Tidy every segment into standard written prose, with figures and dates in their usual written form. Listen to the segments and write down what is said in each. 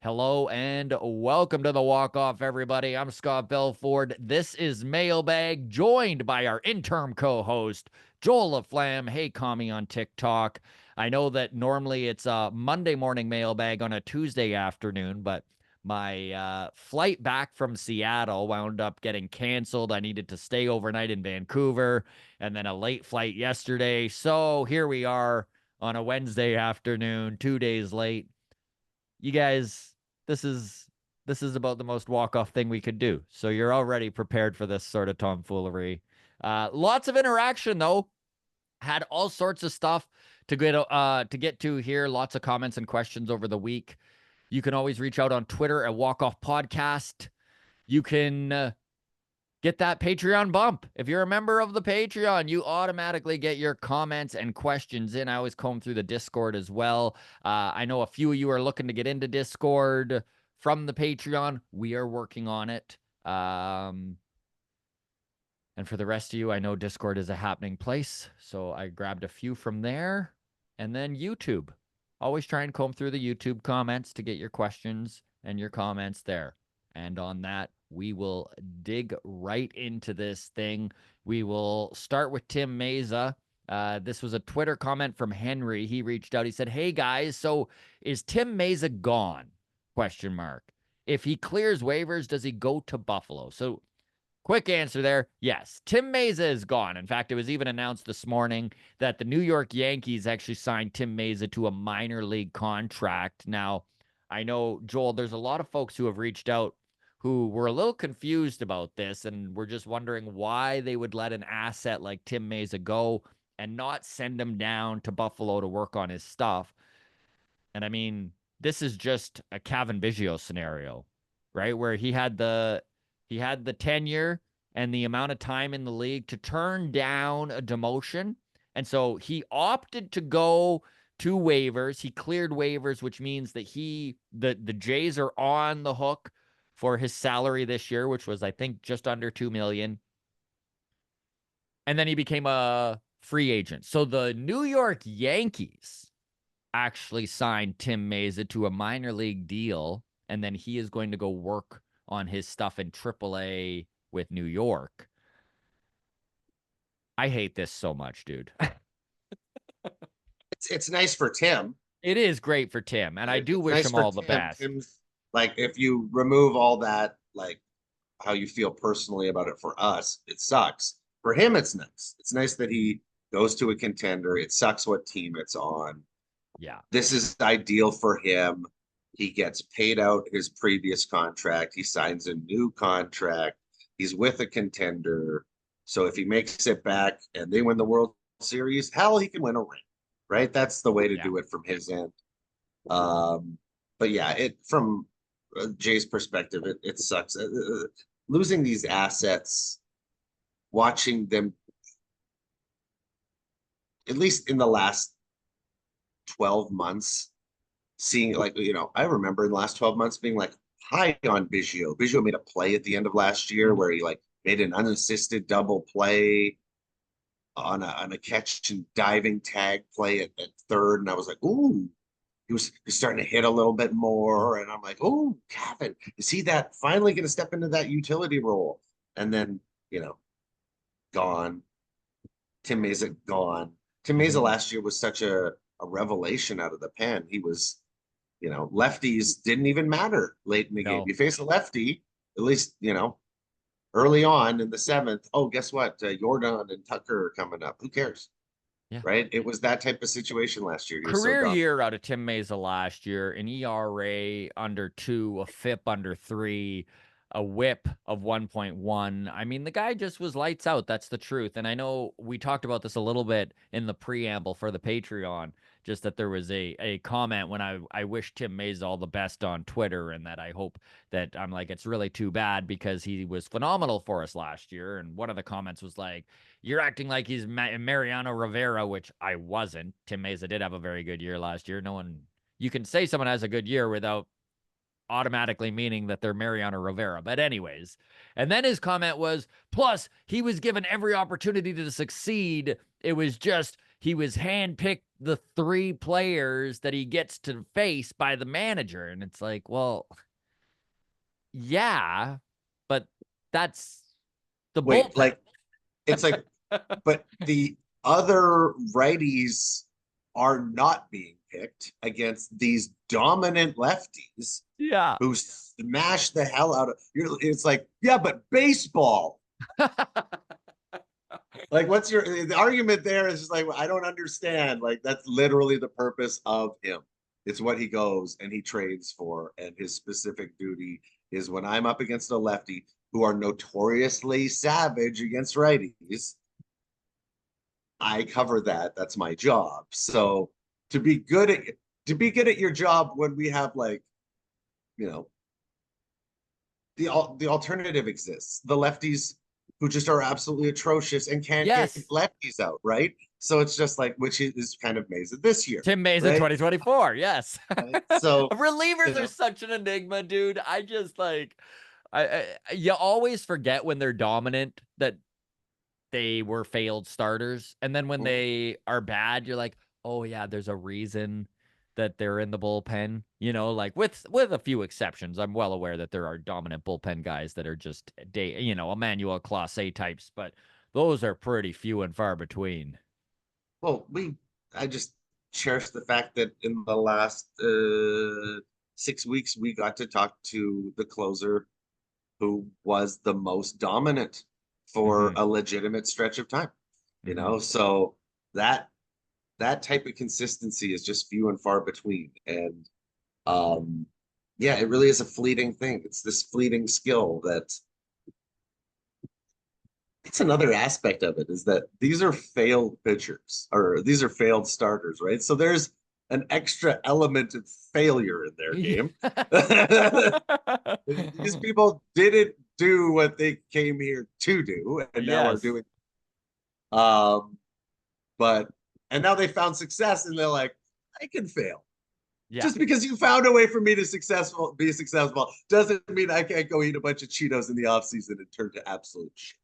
Hello and welcome to the walk-off, everybody. I'm Scott Belford. This is Mailbag, joined by our interim co-host, Joel LaFlamme. Hey, call me on TikTok. I know that normally it's a Monday morning mailbag on a Tuesday afternoon, but my flight back from Seattle wound up getting canceled. I needed to stay overnight in Vancouver, and then a late flight yesterday. So here we are on a Wednesday afternoon, 2 days late. You guys, this is about the most walk-off thing we could do. So you're already prepared for this sort of tomfoolery. Lots of interaction though. Had all sorts of stuff to get to here. Lots of comments and questions over the week. You can always reach out on Twitter at Walk Off Podcast. You can get that Patreon bump. If you're a member of the Patreon, you automatically get your comments and questions in. I always comb through the Discord as well. I know a few of you are looking to get into Discord from the Patreon. We are working on it. And for the rest of you, I know Discord is a happening place. So I grabbed a few from there. And then YouTube. Always try and comb through the YouTube comments to get your questions and your comments there. And on that, we will dig right into this thing. We will start with Tim Mayza. This was a Twitter comment from Henry. He reached out. He said, "Hey guys, so is Tim Mayza gone? Question mark. If he clears waivers, does he go to Buffalo?" So quick answer there. Yes, Tim Mayza is gone. In fact, it was even announced this morning that the New York Yankees actually signed Tim Mayza to a minor league contract. Now, I know, Joel, there's a lot of folks who have reached out who were a little confused about this and were just wondering why they would let an asset like Tim Mayza go and not send him down to Buffalo to work on his stuff. And I mean, this is just a Kevin Biggio scenario, right? Where he had the tenure and the amount of time in the league to turn down a demotion. And so he opted to go to waivers. He cleared waivers, which means that the Jays are on the hook for his salary this year, which was, I think, just under $2 million. And then he became a free agent. So the New York Yankees actually signed Tim Mayza to a minor league deal, and then he is going to go work on his stuff in AAA with New York. I hate this so much, dude. It's nice for Tim. It is great for Tim, and I do It's wish nice him for all the Tim. best. Tim's like, if you remove all that, like how you feel personally about it, for us, it sucks. For him, it's nice. It's nice that he goes to a contender. It sucks what team it's on. Yeah. This is ideal for him. He gets paid out his previous contract. He signs a new contract. He's with a contender. So if he makes it back and they win the World Series, hell, he can win a ring, right? That's the way to Yeah. do it from his end. But yeah, it from Jay's perspective, it sucks. Losing these assets, watching them, at least in the last 12 months, seeing like, I remember in the last 12 months being like high on Biggio. Biggio made a play at the end of last year where he like made an unassisted double play on a catch and diving tag play at third. And I was like, ooh, he's starting to hit a little bit more. And I'm like, oh, Kevin, is he that finally going to step into that utility role? And then, gone. Tim Mayza gone. Tim Mayza last year was such a revelation out of the pen. He was, lefties didn't even matter late in the game. No. You face a lefty, at least, early on in the seventh. Oh, guess what? Jordan and Tucker are coming up. Who cares? Yeah. Right? It was that type of situation last year. He was so Career dominant. year out of Tim Mayza last year, an ERA under 2, a FIP under 3, a whip of 1.1. I mean, the guy just was lights out. That's the truth. And I know we talked about this a little bit in the preamble for the Patreon, just that there was a comment when I wish Tim Mayza all the best on Twitter, and that I hope that I'm like, it's really too bad because he was phenomenal for us last year. And one of the comments was like, "You're acting like he's Mariano Rivera," which I wasn't. Tim Mayza did have a very good year last year. No one, you can say someone has a good year without automatically meaning that they're Mariano Rivera. But anyways, and then his comment was, plus he was given every opportunity to succeed. It was just he was handpicked the 3 players that he gets to face by the manager. And it's like, well, yeah, but that's the Wait, bullpen. like it's like, but the other righties are not being picked against these dominant lefties Yeah. who smash the hell out of you. It's like, yeah, but baseball. Like, what's your the argument there? Is just like, I don't understand. Like, that's literally the purpose of him. It's what he goes and he trades for, and his specific duty is when I'm up against a lefty who are notoriously savage against righties. I cover that. That's my job. So to be good at your job when we have like, you know, the alternative exists. The lefties who just are absolutely atrocious and can't get Yes. lefties out, right? So it's just like, which is kind of Mayza this year, Tim Mayza right? 2024. Yes. Right. So, you Relievers are know, such an enigma, dude. I just like you always forget when they're dominant that they were failed starters. And then when mhm. they are bad, you're like, oh yeah, there's a reason that they're in the bullpen. You know, like with a few exceptions. I'm well aware that there are dominant bullpen guys that are just Emmanuel Clase types, but those are pretty few and far between. Well, I just cherish the fact that in the last 6 weeks, we got to talk to the closer who was the most dominant for Hmm. a legitimate stretch of time, Hmm. so that type of consistency is just few and far between. And yeah, it really is a fleeting thing. It's this fleeting skill that it's another aspect of it is that these are failed pitchers or these are failed starters, right? So there's an extra element of failure in their game. These people didn't do what they came here to do and now are Yes. doing um but and now they found success and they're like, I can fail. Yeah. Just because you found a way for me to be successful doesn't mean I can't go eat a bunch of Cheetos in the off season and turn to absolute shit,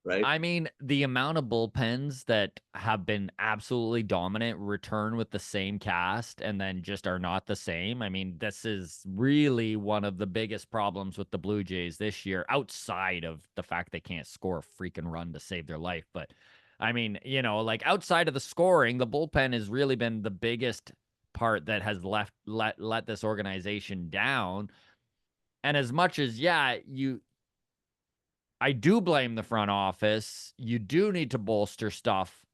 right? I mean, the amount of bullpens that have been absolutely dominant return with the same cast and then just are not the same. I mean, this is really one of the biggest problems with the Blue Jays this year, outside of the fact they can't score a freaking run to save their life. But I mean, like outside of the scoring, the bullpen has really been the biggest part that has let this organization down. And as much as, yeah, I do blame the front office. You do need to bolster stuff.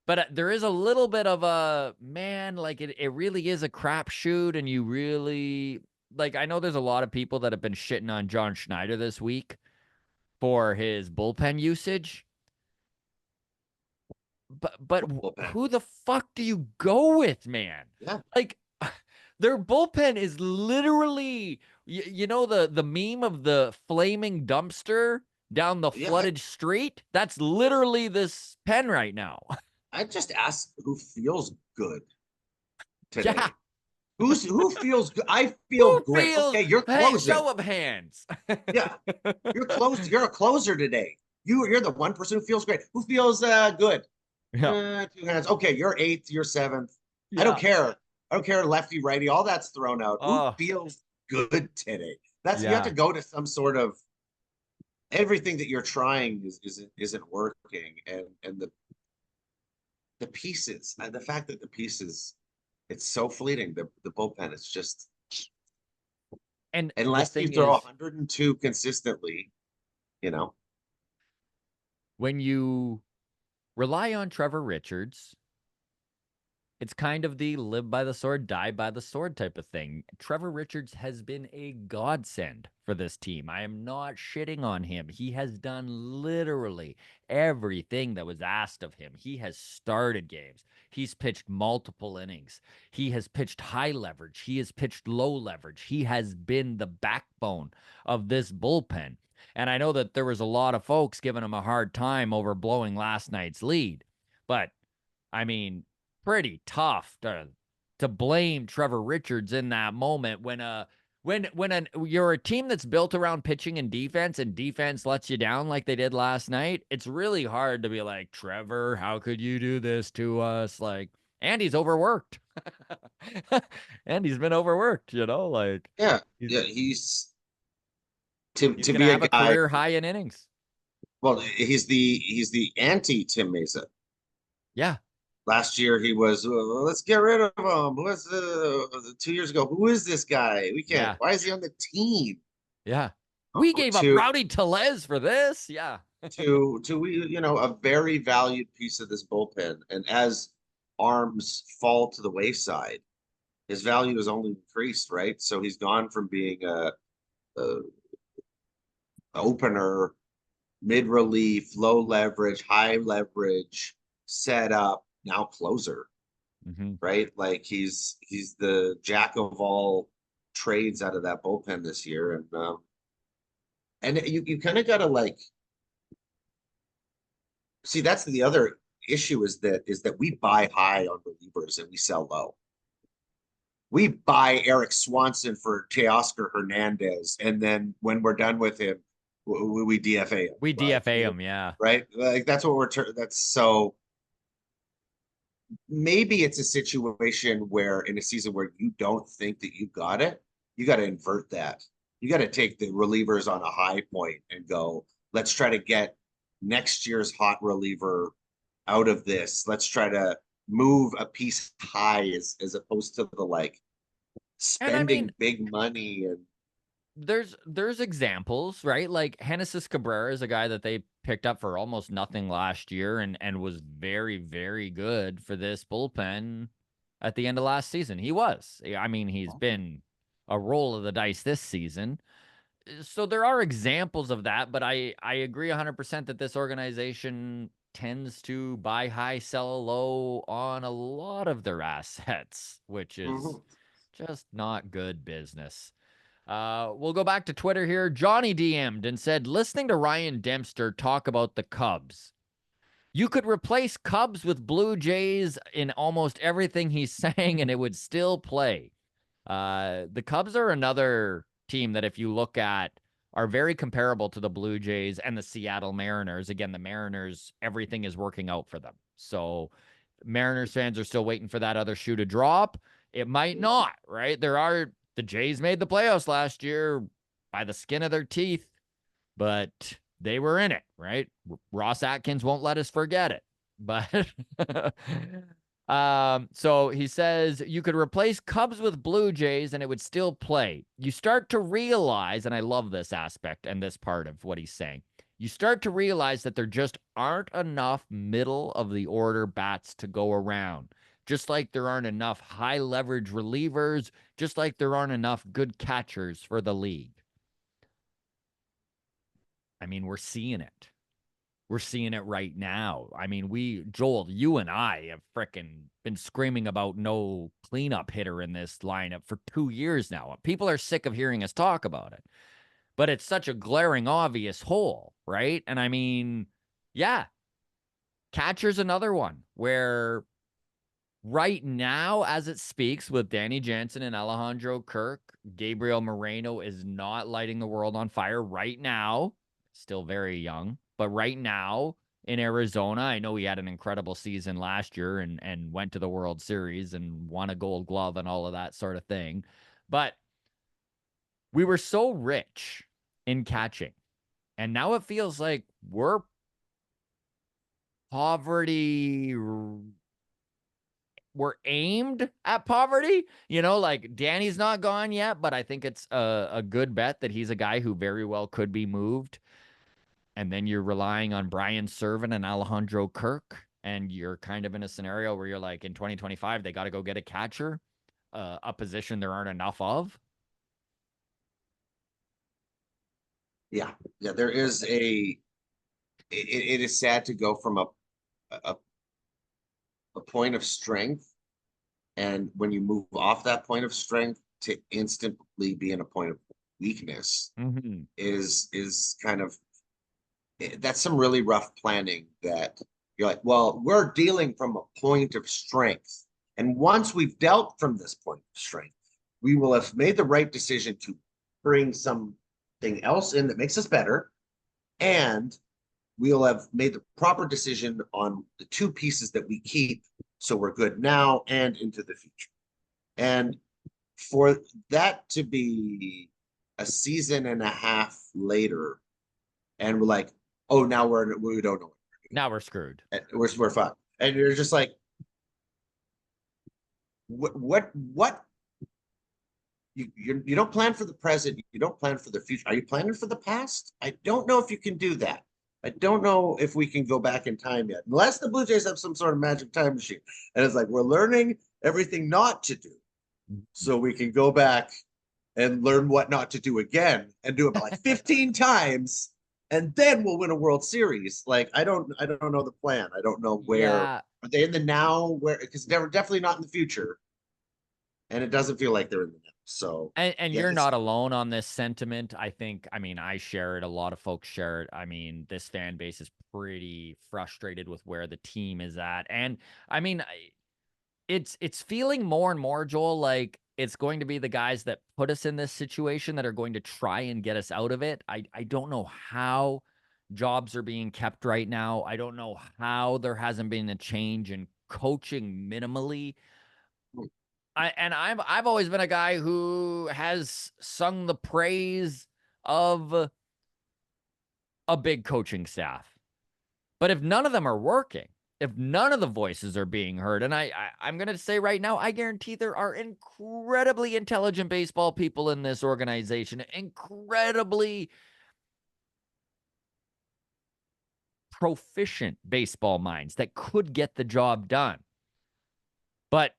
But there is a little bit of a man, like it really is a crapshoot. And you really, like, I know there's a lot of people that have been shitting on John Schneider this week for his bullpen usage. But Bullpen. who the fuck do you go with, man? Yeah. Like, their bullpen is literally, the meme of the flaming dumpster down the Yeah. flooded street? That's literally this pen right now. I just asked who feels good Yeah. today. Who feels good? I feel Who great. feels, Okay, you're hey, closing. show of hands. Yeah, you're closed. You're a closer today. You're the one person who feels great. Who feels good? Yeah. Two hands. Okay, you're eighth. You're seventh. I don't Yeah. care. I don't care. Lefty, righty, all that's thrown out. Who Oh, feels good today? That's you have to yeah. go to some sort of everything that you're trying isn't working, and the pieces and the fact that the pieces it's so fleeting. The bullpen is just And the unless you thing throw is, 102 consistently, you know. when you rely on Trevor Richards, it's kind of the live by the sword, die by the sword type of thing. Trevor Richards has been a godsend for this team. I am not shitting on him. He has done literally everything that was asked of him. He has started games. He's pitched multiple innings. He has pitched high leverage. He has pitched low leverage. He has been the backbone of this bullpen. And I know that there was a lot of folks giving him a hard time over blowing last night's lead. But I mean, pretty tough to blame Trevor Richards in that moment You're a team that's built around pitching and defense lets you down like they did last night, it's really hard to be like, Trevor, how could you do this to us? Like, Andy's overworked. Andy's been overworked, like Yeah, he's yeah, he's to gonna be a have a guy. career high in innings. Well, he's the anti Tim Mayza. Yeah, Last year he was, let's get rid of him. 2 years ago? Who is this guy? We can't. yeah, Why is he on the team? yeah. We gave up To Rowdy Telez for this. Yeah. a very valued piece of this bullpen, and as arms fall to the wayside, his value has only increased, right? So he's gone from being a opener, mid relief, low leverage, high leverage, setup, now closer, Mm-hmm. right? Like he's the jack of all trades out of that bullpen this year, and you kind of gotta like see that's the other issue is that we buy high on relievers and we sell low. We buy Eric Swanson for Teoscar Hernandez, and then when we're done with him, we DFA him. We Like, DFA him. Yeah. right? Like that's what that's so maybe it's a situation where in a season where you don't think that you got it, you got to invert that. You got to take the relievers on a high point and go, let's try to get next year's hot reliever out of this. Let's try to move a piece high as opposed to the like And I mean, spending big money and there's examples, right? Like Genesis Cabrera is a guy that they picked up for almost nothing last year and was very, very good for this bullpen at the end of last season. He was. I mean, he's been a roll of the dice this season. So there are examples of that, but I agree 100% that this organization tends to buy high, sell low on a lot of their assets, which is Mhm. just not good business. We'll go back to Twitter here. Johnny DM'd and said, listening to Ryan Dempster talk about the Cubs, you could replace Cubs with Blue Jays in almost everything he's saying, and it would still play. The Cubs are another team that, if you look at, are very comparable to the Blue Jays and the Seattle Mariners. Again, the Mariners, everything is working out for them. So Mariners fans are still waiting for that other shoe to drop. It might not, right? The Jays made the playoffs last year by the skin of their teeth, but they were in it, right? Ross Atkins won't let us forget it. But so he says you could replace Cubs with Blue Jays and it would still play. You start to realize, and I love this aspect and this part of what he's saying. You start to realize that there just aren't enough middle of the order bats to go around. Just like there aren't enough high leverage relievers, just like there aren't enough good catchers for the league. I mean, we're seeing it. We're seeing it right now. I mean, Joel, you and I have fricking been screaming about no cleanup hitter in this lineup for 2 years now. People are sick of hearing us talk about it, but it's such a glaring, obvious hole, right? And I mean, yeah, catcher's another one where right now, as it speaks, with Danny Jansen and Alejandro Kirk, Gabriel Moreno is not lighting the world on fire right now. Still very young, but right now in Arizona, I know he had an incredible season last year and went to the World Series and won a Gold Glove and all of that sort of thing. But we were so rich in catching, and now it feels like we're poverty we're aimed at poverty. Like Danny's not gone yet, but I think it's a good bet that he's a guy who very well could be moved. And then you're relying on Brian Servin and Alejandro Kirk, and you're kind of in a scenario where you're like, in 2025, they got to go get a catcher, a position there aren't enough of. Yeah, yeah. It is sad to go from a a point of strength, and when you move off that point of strength to instantly be in a point of weakness Mm-hmm. is kind of that's some really rough planning that you're like, well, we're dealing from a point of strength, and once we've dealt from this point of strength, we will have made the right decision to bring something else in that makes us better, and we'll have made the proper decision on the two pieces that we keep, so we're good now and into the future. And for that to be a season and a half later, and we're like, oh, now we don't know. Now we're screwed. We're fine. And you're just like, what you don't plan for the present, you don't plan for the future. Are you planning for the past? I don't know if you can do that. I don't know if we can go back in time yet, unless the Blue Jays have some sort of magic time machine. And it's like, we're learning everything not to do, so we can go back and learn what not to do again and do it like 15 times, and then we'll win a World Series. Like, I don't know the plan. I don't know where. Yeah. Are they in the now? Where, because they're definitely not in the future, and it doesn't feel like they're in the now. So, And yeah, you're not alone on this sentiment. I think, I share it. A lot of folks share it. This fan base is pretty frustrated with where the team is at. And it's feeling more and more, Joel, like it's going to be the guys that put us in this situation that are going to try and get us out of it. I don't know how jobs are being kept right now. I don't know how there hasn't been a change in coaching minimally. I've always been a guy who has sung the praise of a big coaching staff. But if none of them are working, if none of the voices are being heard, and I'm going to say right now, I guarantee there are incredibly intelligent baseball people in this organization, incredibly proficient baseball minds that could get the job done. But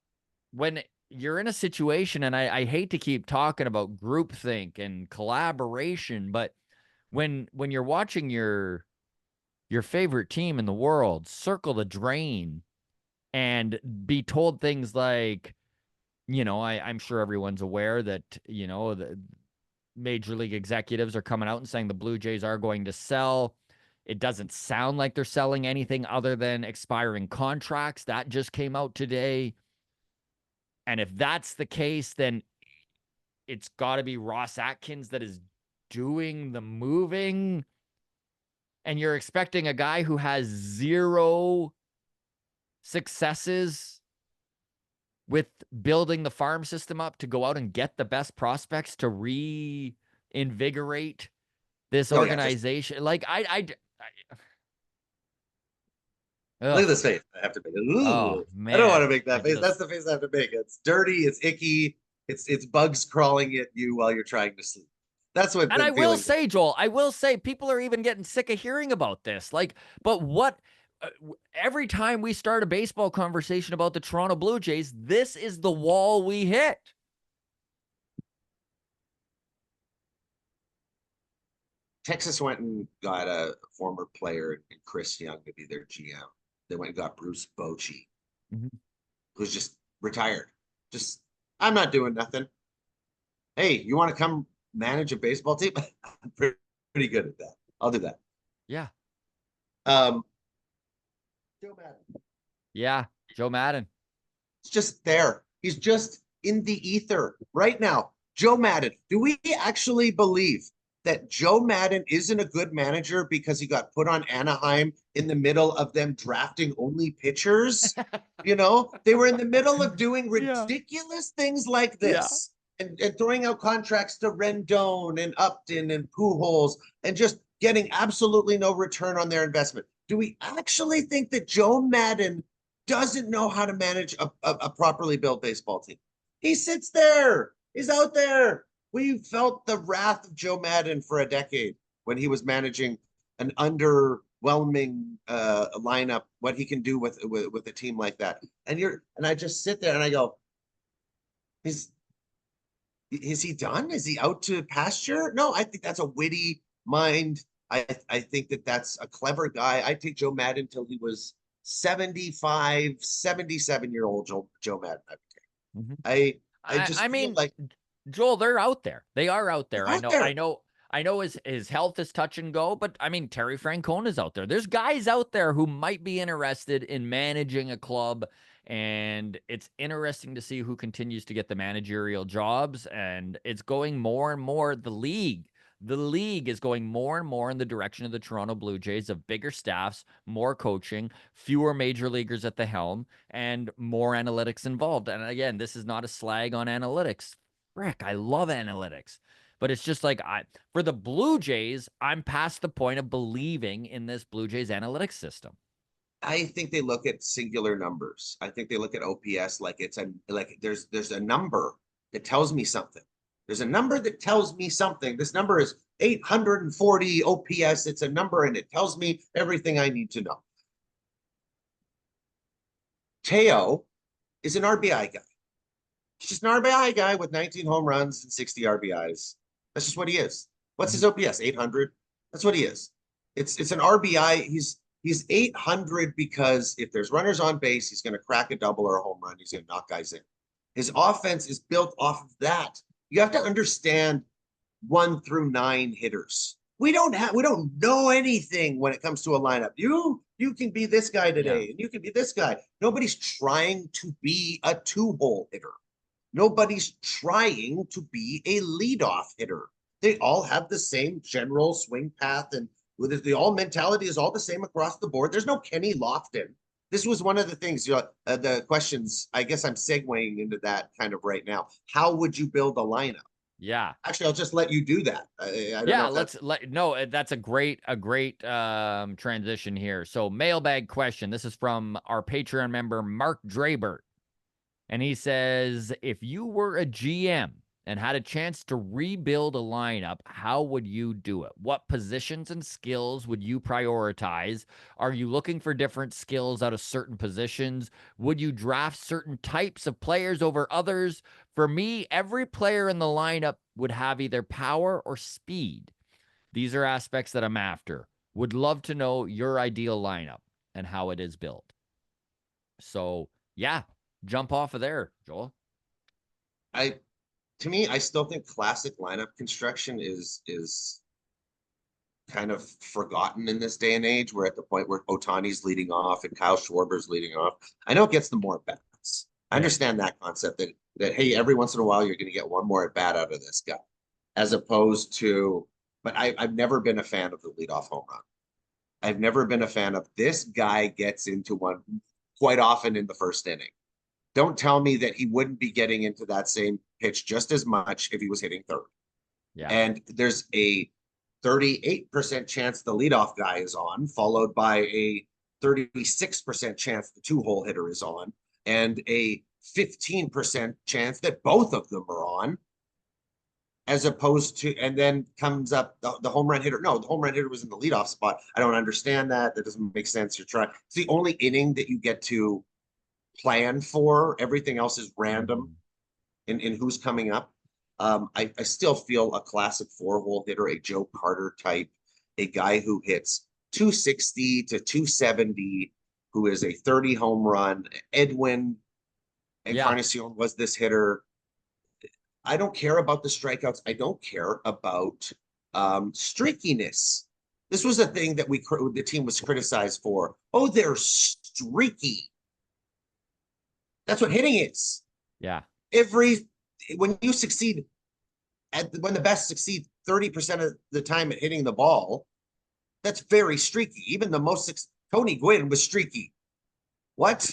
when you're in a situation, and I hate to keep talking about groupthink and collaboration, but when you're watching your favorite team in the world circle the drain and be told things like, I'm sure everyone's aware that, the major league executives are coming out and saying the Blue Jays are going to sell. It doesn't sound like they're selling anything other than expiring contracts. That just came out today. And if that's the case, then it's got to be Ross Atkins that is doing the moving. And you're expecting a guy who has zero successes with building the farm system up to go out and get the best prospects to reinvigorate this organization. Look at this face I have to make. Oh, I don't want man. to make that face. That's the face I have to make. It's dirty. It's icky. It's bugs crawling at you while you're trying to sleep. That's what. And I will say, Joel, people are even getting sick of hearing about this. But what? Every time we start a baseball conversation about the Toronto Blue Jays, this is the wall we hit. Texas went and got a former player in Chris Young to be their GM. They went and got Bruce Bochy, who's just retired. I'm not doing nothing. Hey, you want to come manage a baseball team? I'm pretty good at that. I'll do that. Yeah. Joe Madden. Yeah, Joe Madden. It's just there. He's just in the ether right now. Joe Madden. Do we actually believe that Joe Madden isn't a good manager because he got put on Anaheim in the middle of them drafting only pitchers? They were in the middle of doing ridiculous things like this. And throwing out contracts to Rendon and Upton and Pujols and just getting absolutely no return on their investment. Do we actually think that Joe Madden doesn't know how to manage a properly built baseball team? He sits there. He's out there. We felt the wrath of Joe Madden for a decade when he was managing an underwhelming lineup, what he can do with a team like that. And I just sit there and I go, is he done? Is he out to pasture? No, I think that's a witty mind. I think that's a clever guy. I take Joe Madden till he was 75, 77-year-old Joe Madden. I just feel like, Joel, they're out there. They are out there. I know his health is touch and go, but Terry Francona's out there. There's guys out there who might be interested in managing a club And it's interesting to see who continues to get the managerial jobs. And it's going more and more, the league is going more and more in the direction of the Toronto Blue Jays of bigger staffs, more coaching, fewer major leaguers at the helm, and more analytics involved. And again, this is not a slag on analytics. Frick, I love analytics. But it's just like for the Blue Jays, I'm past the point of believing in this Blue Jays analytics system. I think they look at singular numbers. I think they look at OPS like it's there's a number that tells me something. There's a number that tells me something. This number is 840 OPS. It's a number and it tells me everything I need to know. Teo is an RBI guy. He's just an RBI guy with 19 home runs and 60 RBIs. That's just what he is. What's his OPS? 800. That's what he is. It's an RBI. He's 800 because if there's runners on base, he's going to crack a double or a home run. He's going to knock guys in. His offense is built off of that. You have to understand 1 through 9 hitters. We don't know anything when it comes to a lineup. You can be this guy today, and you can be this guy. Nobody's trying to be a 2-hole hitter. Nobody's trying to be a leadoff hitter. They all have the same general swing path, and with the all mentality is all the same across the board. There's no Kenny Lofton. This was one of the things, the questions, I guess I'm segueing into that kind of right now. How would you build a lineup? Yeah. Actually, I'll just let you do that. I don't know if that's a great transition here. So mailbag question. This is from our Patreon member, Mark Drabert. And he says, if you were a GM and had a chance to rebuild a lineup, how would you do it? What positions and skills would you prioritize? Are you looking for different skills out of certain positions? Would you draft certain types of players over others? For me, every player in the lineup would have either power or speed. These are aspects that I'm after. Would love to know your ideal lineup and how it is built. So, yeah, jump off of there, Joel. To me, I still think classic lineup construction is kind of forgotten in this day and age. We're at the point where Otani's leading off and Kyle Schwarber's leading off. I know it gets them more bats. I understand that concept that hey, every once in a while you're going to get one more at bat out of this guy, as opposed to. But I've never been a fan of the leadoff home run. I've never been a fan of this guy gets into one quite often in the first inning. Don't tell me that he wouldn't be getting into that same pitch just as much if he was hitting third. Yeah. And there's a 38% chance the leadoff guy is on, followed by a 36% chance the 2-hole hitter is on, and a 15% chance that both of them are on, as opposed to, and then comes up the home run hitter. No, the home run hitter was in the leadoff spot. I don't understand that. That doesn't make sense. You're trying. It's the only inning that you get to plan for. Everything else is random in who's coming up. I still feel a classic 4-hole hitter, a Joe Carter type, a guy who hits 260 to 270, who is a 30 home run. Edwin Encarnacion was this hitter. I don't care about the strikeouts. I don't care about streakiness. This was a thing that the team was criticized for. Oh, they're streaky. That's what hitting is. Yeah. When you succeed when the best succeed 30% of the time at hitting the ball, that's very streaky. Even the most Tony Gwynn was streaky. What?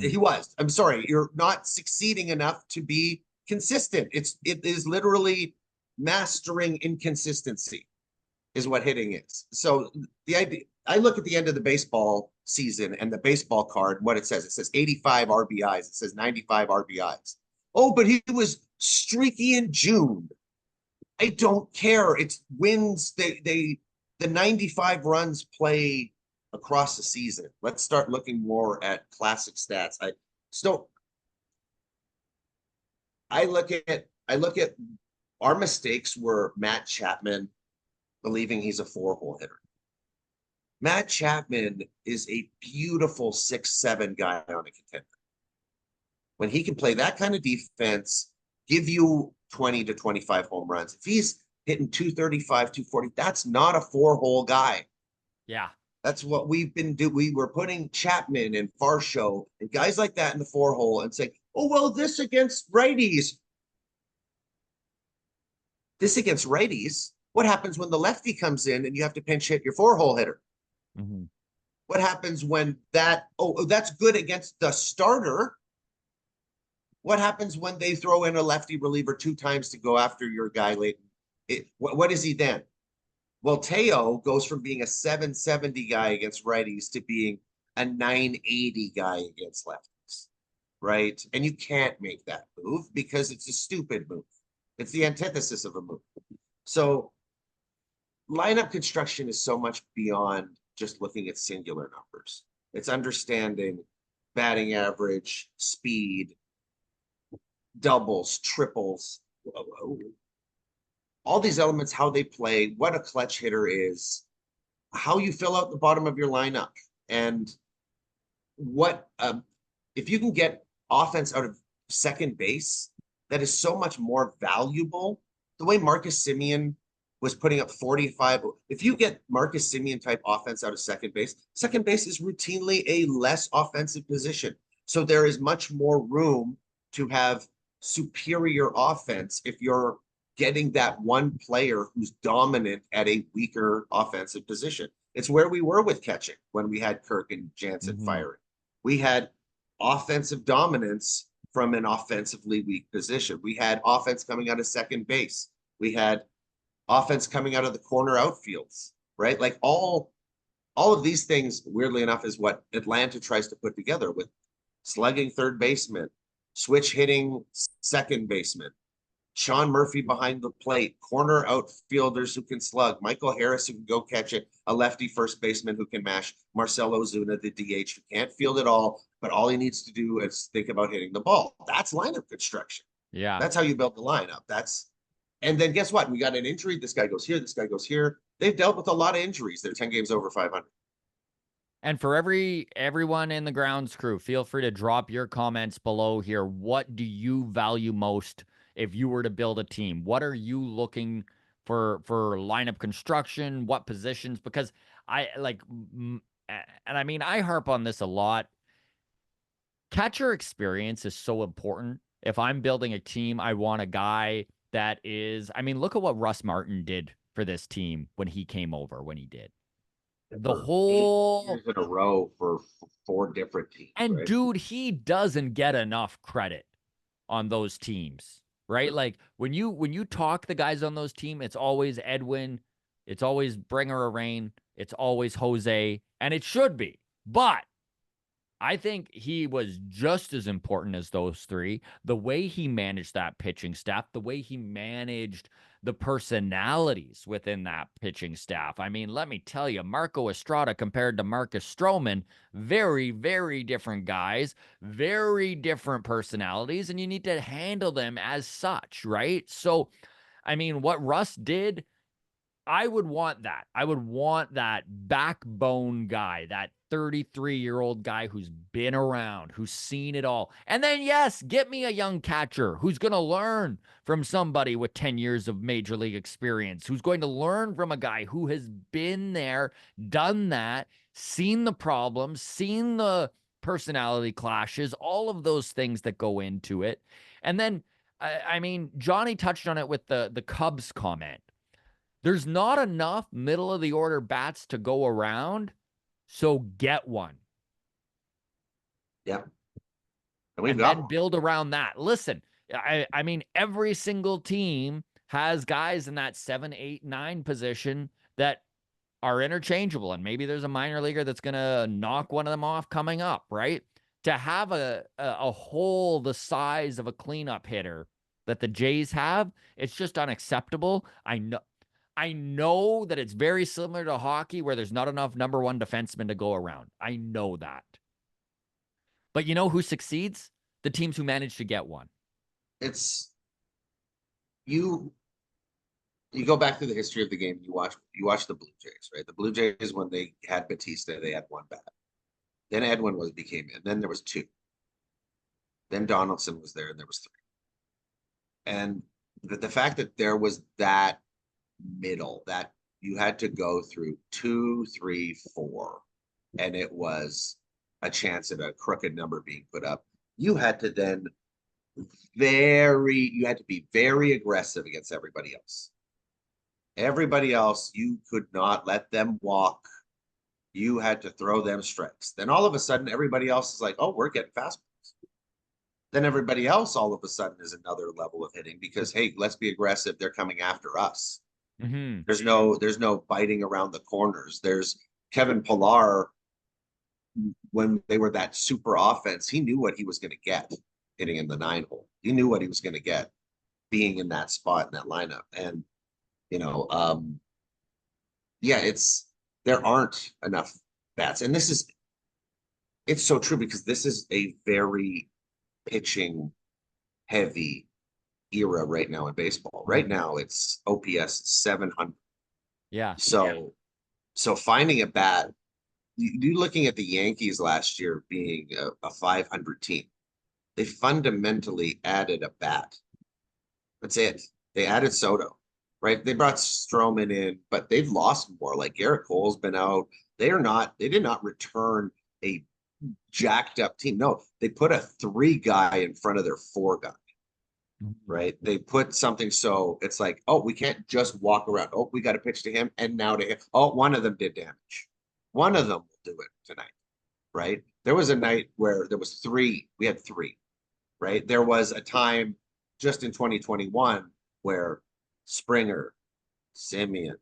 He was. I'm sorry. You're not succeeding enough to be consistent. It is literally mastering inconsistency is what hitting is. So the idea, I look at the end of the baseball season and the baseball card, what it says 85 RBIs. It says 95 RBIs. Oh, but he was streaky in June. I don't care. It's wins. The 95 runs play across the season. Let's start looking more at classic stats. I look at our mistakes were Matt Chapman believing he's a 4-hole hitter. Matt Chapman is a beautiful 6'7" guy on a contender. When he can play that kind of defense, give you 20 to 25 home runs. If he's hitting 235, 240, that's not a 4-hole guy. Yeah. That's what we've been doing. We were putting Chapman and Farshow and guys like that in the 4 hole and saying, oh, well, this against righties. This against righties. What happens when the lefty comes in and you have to pinch hit your 4 hole hitter? Mm-hmm. What happens when that, oh, that's good against the starter? What happens when they throw in a lefty reliever 2 times to go after your guy late? What is he then? Well, Teo goes from being a 770 guy against righties to being a 980 guy against lefties, right? And you can't make that move because it's a stupid move. It's the antithesis of a move. So lineup construction is so much beyond just looking at singular numbers. It's understanding batting average, speed, doubles, triples, all these elements, how they play, what a clutch hitter is, how you fill out the bottom of your lineup, and what if you can get offense out of second base, that is so much more valuable. The way Marcus Simeon was putting up 45, if you get Marcus Simeon type offense out of second base is routinely a less offensive position. So there is much more room to have superior offense if you're getting that one player who's dominant at a weaker offensive position. It's where we were with catching when we had Kirk and Jansen Mm-hmm. firing. We had offensive dominance from an offensively weak position. We had offense coming out of second base. We had offense coming out of the corner outfields, right? Like all of these things, weirdly enough, is what Atlanta tries to put together with slugging third baseman, switch hitting second baseman, Sean Murphy behind the plate, corner outfielders who can slug, Michael Harris who can go catch it, a lefty first baseman who can mash, Marcell Ozuna, the DH, who can't field it all, but all he needs to do is think about hitting the ball. That's lineup construction. Yeah. That's how you build the lineup. And then guess what? We got an injury. This guy goes here. This guy goes here. They've dealt with a lot of injuries. They're 10 games over 500. And for everyone in the grounds crew, feel free to drop your comments below here. What do you value most if you were to build a team? What are you looking for lineup construction? What positions? Because I like, and I mean, I harp on this a lot. Catcher experience is so important. If I'm building a team, I want a guy that is, I mean, look at what Russ Martin did for this team when he came over, when he did. The For 8 years whole in a row for 4 different teams, And right? dude, he doesn't get enough credit on those teams, right? Like when you talk the guys on those teams, it's always Edwin, it's always Bringer of Rain, it's always Jose, and it should be. But I think he was just as important as those three. The way he managed that pitching staff, the way he managed the personalities within that pitching staff. I mean, let me tell you, Marco Estrada compared to Marcus Stroman, very, very different guys, very different personalities, and you need to handle them as such, right? So, I mean, what Russ did, I would want that. I would want that backbone guy, that 33-year-old guy who's been around, who's seen it all. And then, yes, get me a young catcher who's going to learn from somebody with 10 years of major league experience, who's going to learn from a guy who has been there, done that, seen the problems, seen the personality clashes, all of those things that go into it. And then, I mean, Johnny touched on it with the Cubs comment. There's not enough middle of the order bats to go around, so get one Yeah. And we've and got then one. build around that. Listen, I mean, every single team has guys in that 7, 8, 9 position that are interchangeable, and maybe there's a minor leaguer that's going to knock one of them off coming up, right? To have a hole the size of a cleanup hitter that the Jays have, it's just unacceptable. I know that it's very similar to hockey where there's not enough number one defensemen to go around. I know that. But you know who succeeds? The teams who manage to get one. It's you you go back to the history of the game, you watch the Blue Jays, right? The Blue Jays, when they had Batista, they had one bat. Then Edwin became in, then there was two. Then Donaldson was there, and there was three. And the fact that there was that middle, that you had to go through 2, 3, 4, and it was a chance at a crooked number being put up. You had to then you had to be very aggressive against everybody else. Everybody else, you could not let them walk. You had to throw them strikes. Then all of a sudden, everybody else is like, oh, we're getting fastballs. Then everybody else all of a sudden is another level of hitting because, hey, let's be aggressive. They're coming after us. Mm-hmm. There's no biting around the corners. There's Kevin Pillar, when they were that super offense, he knew what he was going to get hitting in the 9-hole. He knew what he was going to get being in that spot in that lineup. And, you know, yeah, there aren't enough bats. And it's so true because this is a very pitching heavy era right now in baseball. Right now it's OPS 700. Yeah. So finding a bat, you looking at the Yankees last year being a 500 team, they fundamentally added a bat. That's it. They added Soto, right? They brought Stroman in, but they've lost more. Like Garrett Cole's been out. They did not return a jacked up team. No, they put a 3 guy in front of their 4 guy, right? They put something so it's like, oh, we can't just walk around. Oh, we got to pitch to him and now to him. Oh, one of them did damage. One of them will do it tonight, right? There was a night where there was 3. We had 3, right? There was a time just in 2021 where Springer, Simeon,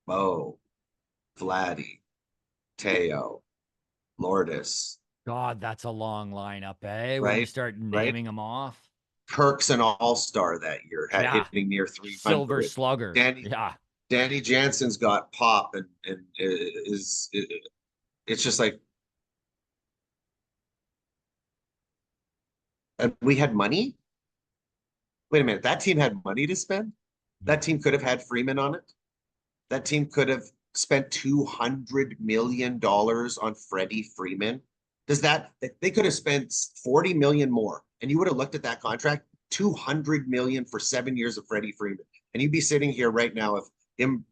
Bo, Vladdy, Teo, Lourdes, God, that's a long lineup, eh? When you right? start Right? naming them off. Kirk's an all-star that year, Yeah. hitting near Silver 300. slugger. Danny Yeah. Danny Jansen's got pop and it's just like, and we had money. Wait a minute, that team had money to spend. That team could have had Freeman on it. That team could have spent $200 million on Freddie Freeman. Does that they could have spent 40 million more, and you would have looked at that contract, 200 million for 7 years of Freddie Freeman, and you'd be sitting here right now if him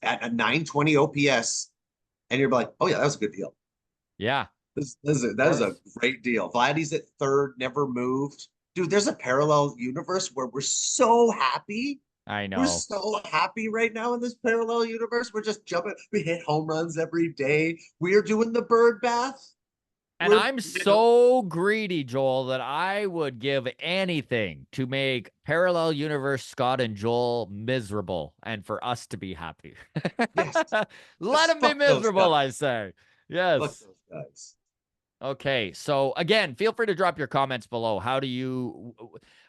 at a 920 OPS, and you're like, oh yeah, that was a good deal. Yeah. That is a great deal. Vladdy's at third, never moved. Dude, there's a parallel universe where we're so happy. I We're know. so happy right now in this parallel universe. We're just jumping. We hit home runs every day. We're doing the bird bath. And I'm so greedy, Joel, that I would give anything to make parallel universe Scott and Joel miserable and for us to be happy. Yes. Let Yes, them be fuck those miserable, I guys. say. Fuck Yes. those guys. Okay. So again, feel free to drop your comments below.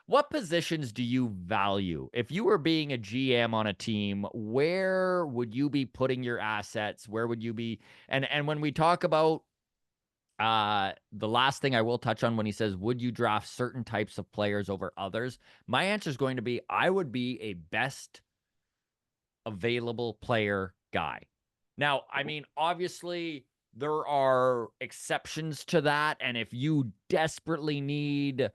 What positions do you value? If you were being a GM on a team, where would you be putting your assets? Where would you be? And when we talk about the last thing I will touch on when he says, would you draft certain types of players over others? My answer is going to be, I would be a best available player guy. Now, I mean, obviously there are exceptions to that. And if you desperately need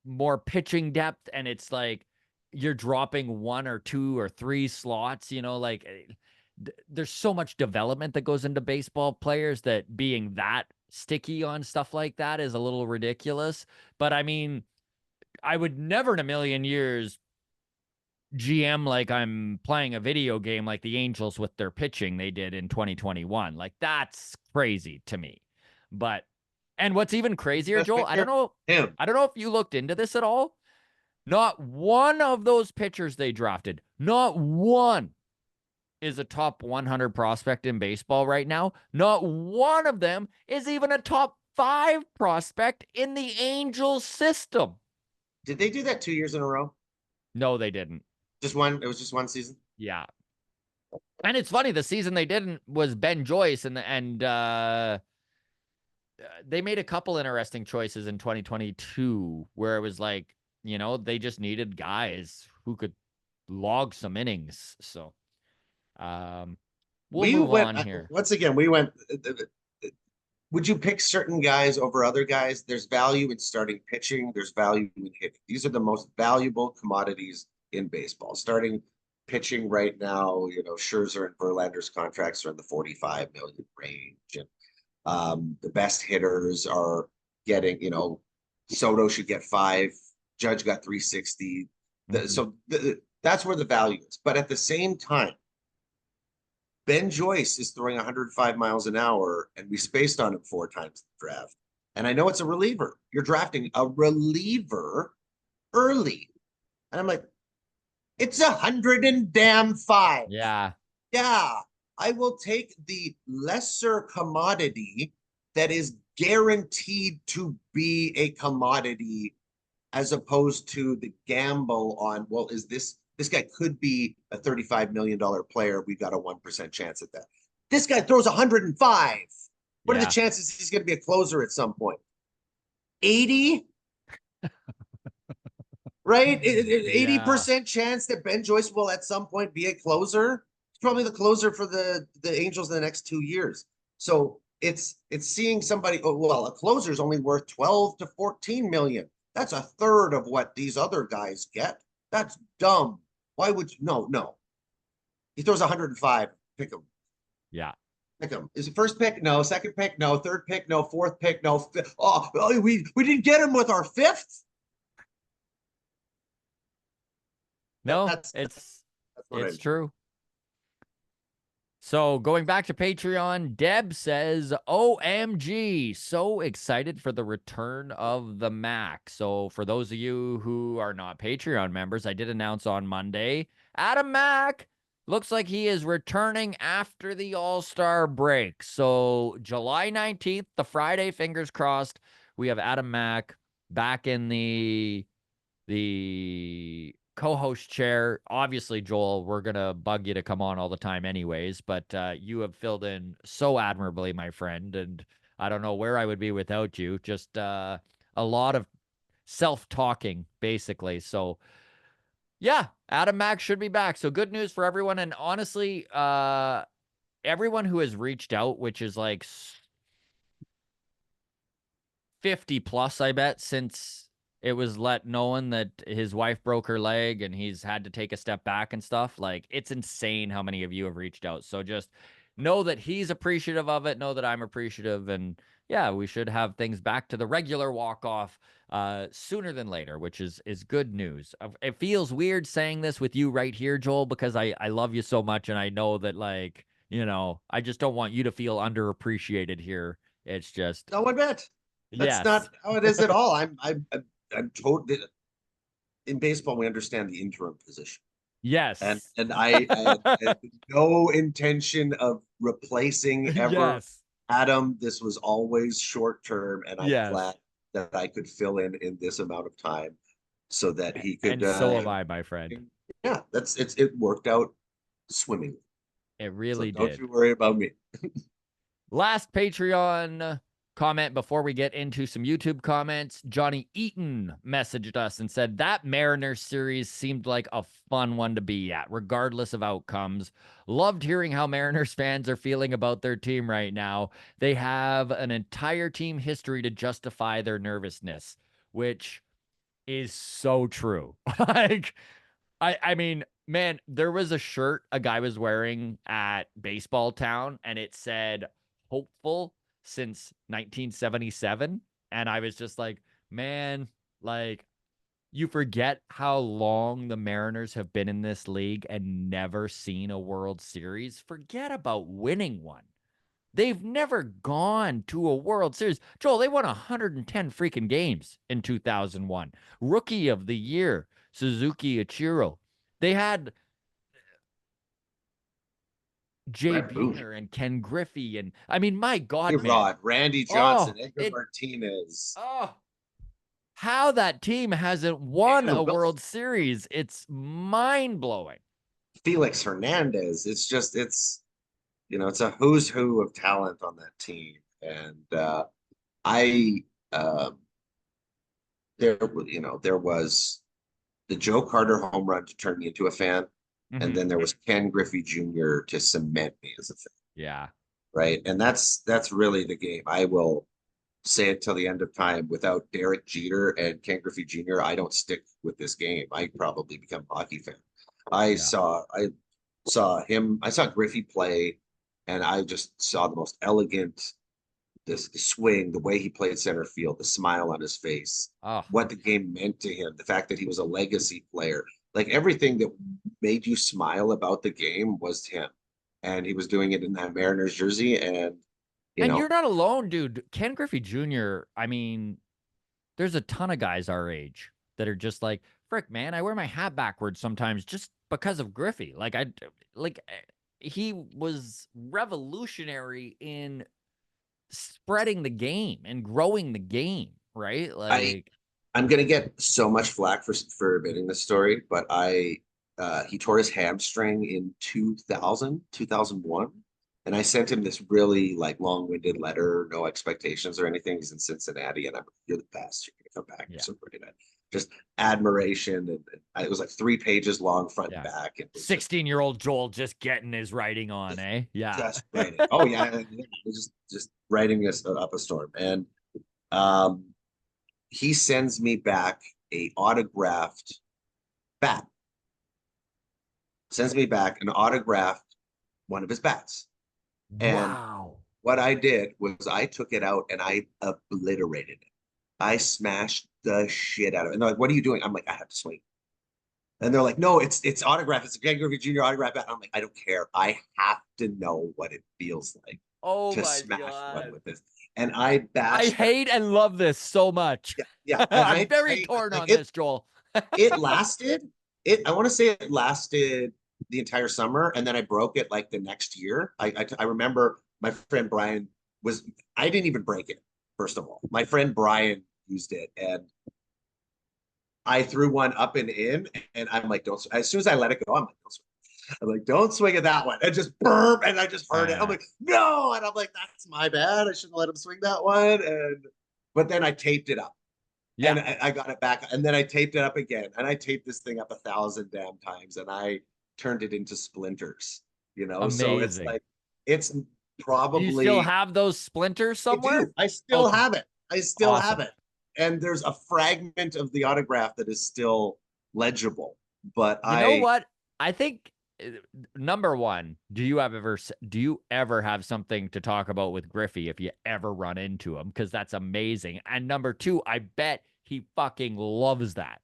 more pitching depth and it's like you're dropping 1 or 2 or 3 slots, like there's so much development that goes into baseball players that being that sticky on stuff like that is a little ridiculous. But I mean, I would never in a million years GM like I'm playing a video game like the Angels with their pitching they did in 2021. Like that's crazy to me. But and what's even crazier, Best Joel, pitcher? Him. I don't know if you looked into this at all. Not one of those pitchers they drafted, not one is a top 100 prospect in baseball right now. Not one of them is even a top 5 prospect in the Angels system. Did they do that 2 years in a row? No, they didn't. Just one. It was just one season. Yeah. And it's funny, the season they didn't was Ben Joyce, and they made a couple interesting choices in 2022 where it was like, they just needed guys who could log some innings. So we'll We move went on here. once again. We went. Would you pick certain guys over other guys? There's value in starting pitching. There's value in hitting. These are the most valuable commodities in baseball. Starting pitching right now, Scherzer and Verlander's contracts are in the 45 million range. And the best hitters are getting, Soto should get 5, Judge got 360. That's where the value is. But at the same time, Ben Joyce is throwing 105 miles an hour, and we spaced on him 4 times in the draft. And I know it's a reliever. You're drafting a reliever early. And I'm like, it's 105. Yeah. Yeah, I will take the lesser commodity that is guaranteed to be a commodity as opposed to the gamble on, well, is this guy could be a $35 million player. We got a 1% chance at that. This guy throws 105. What are the chances he's going to be a closer at some point? 80? Right? 80% chance that Ben Joyce will at some point be a closer. He's probably the closer for the Angels in the next 2 years. So it's seeing somebody, a closer is only worth 12 to 14 million. That's a third of what these other guys get. That's dumb. Why would you? No. He throws 105. Pick him. Yeah. Pick him. Is it first pick? No. Second pick? No. Third pick? No. Fourth pick? No. Fifth. Oh, we didn't get him with our 5th. No, it's true. So going back to Patreon, Deb says, OMG, so excited for the return of the Mac. So for those of you who are not Patreon members, I did announce on Monday, Adam Mack looks like he is returning after the All-Star break. So July 19th, the Friday, fingers crossed, we have Adam Mack back in the co-host chair. Obviously, Joel, we're going to bug you to come on all the time anyways, but you have filled in so admirably, my friend, and I don't know where I would be without you. Just a lot of self-talking, basically. So, yeah, Adam Mack should be back. So good news for everyone. And honestly, everyone who has reached out, which is like 50 plus, I bet, since it was known that his wife broke her leg and he's had to take a step back and stuff. Like, it's insane how many of you have reached out. So just know that he's appreciative of it. Know that I'm appreciative. And yeah, we should have things back to the regular walk-off sooner than later, which is good news. It feels weird saying this with you right here, Joel, because I love you so much. And I know that, like, I just don't want you to feel underappreciated here. It's just. No one bet. That's Yes. not how it is at all. I'm totally in baseball. We understand the interim position. Yes. And I had no intention of replacing ever yes. Adam. This was always short term, and I'm Yes. glad that I could fill in this amount of time so that he could. And so am I, my friend. Yeah, it worked out swimmingly. It really so did. Don't you worry about me. Last Patreon comment before we get into some YouTube comments. Johnny Eaton messaged us and said that Mariners series seemed like a fun one to be at, regardless of outcomes. Loved hearing how Mariners fans are feeling about their team right now. They have an entire team history to justify their nervousness, which is so true. Like, I mean, man, there was a shirt a guy was wearing at Baseball Town, and it said hopeful since 1977. And I was just like, man, like, you forget how long the Mariners have been in this league and never seen a World Series. Forget about winning one. They've never gone to a World Series. Joel, they won 110 freaking games in 2001. Rookie of the Year, Suzuki Ichiro. They had Jay Buhner and Ken Griffey. And I mean, my God, man. Rod, Randy Johnson, Edgar Martinez. Oh, how that team hasn't won a World Series. It's mind-blowing. Felix Hernandez. It's just, it's a who's who of talent on that team. And there was the Joe Carter home run to turn me into a fan. Mm-hmm. And then there was Ken Griffey Jr. to cement me as a fan. Yeah. Right. And that's really the game. I will say it till the end of time. Without Derek Jeter and Ken Griffey Jr., I don't stick with this game. I probably become a hockey fan. Yeah. I saw Griffey play, and I just saw the most elegant, this the swing, the way he played center field, the smile on his face, Oh, what the game meant to him, the fact that he was a legacy player, like everything that made you smile about the game was him. And he was doing it in that Mariners jersey. And, you and you're know, not alone, dude. Ken Griffey Jr., I mean, there's a ton of guys our age that are just like, frick, man, I wear my hat backwards sometimes just because of Griffey. Like he was revolutionary in spreading the game and growing the game, right? I Like, I'm gonna get so much flack for admitting this story, but he tore his hamstring in 2001, and I sent him this really like long-winded letter, no expectations or anything. He's in Cincinnati, and I'm like, you're the best. You're gonna come back. You're yeah, so great. Just admiration, and it was like 3 pages long, front and yeah. back. It was just 16-year-old Joel just getting his writing on, just eh? Yeah. just writing. Oh yeah, yeah, just writing us up a storm, and um he sends me back a autographed bat, sends me back an autographed one of his bats. And Wow. what I did was I took it out and I obliterated it. I smashed the shit out of it. And they're like, what are you doing? I'm like, I have to swing. And they're like, no, it's autographed. It's a Ken Griffey Jr. autograph bat. I'm like, I don't care. I have to know what it feels like Oh to my smash one God. with this. And I I bashed that. hate and love this so much. Yeah, yeah. And I'm very I torn like on this, Joel. it lasted I want to say it lasted the entire summer, and then I broke it like the next year. I remember my friend Brian was I didn't even break it. First of all, my friend Brian used it, and I threw one up and in, and I'm like, don't. As soon as I let it go, I'm like, don't swing. I'm like, don't swing at that one, and just burp, and I just heard it. I'm like, no, and I'm like, that's my bad. I shouldn't let him swing that one, and but then I taped it up Yeah, and I got it back, and then I taped it up again, and I taped this thing up 1,000 damn times, and I turned it into splinters. So it's amazing. like it's Do you still probably have those splinters I somewhere? do. I still Okay, have it. I still have awesome. it, and there's a fragment of the autograph that is still legible. But You know what? I think uh, number one, do you ever have something to talk about with Griffey if you ever run into him? Because that's amazing. And number two, I bet he fucking loves that.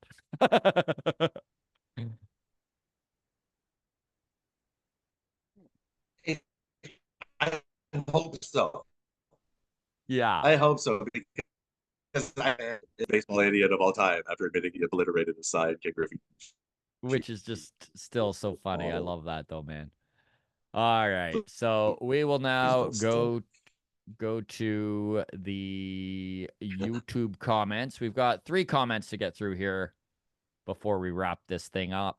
I hope so. Yeah, I hope so because I'm a baseball idiot of all time after admitting he obliterated the side Ken Griffey which is just still so funny. I model. love that though, man. All right. So we will Please now don't steal. go to the YouTube comments. We've got 3 comments to get through here before we wrap this thing up.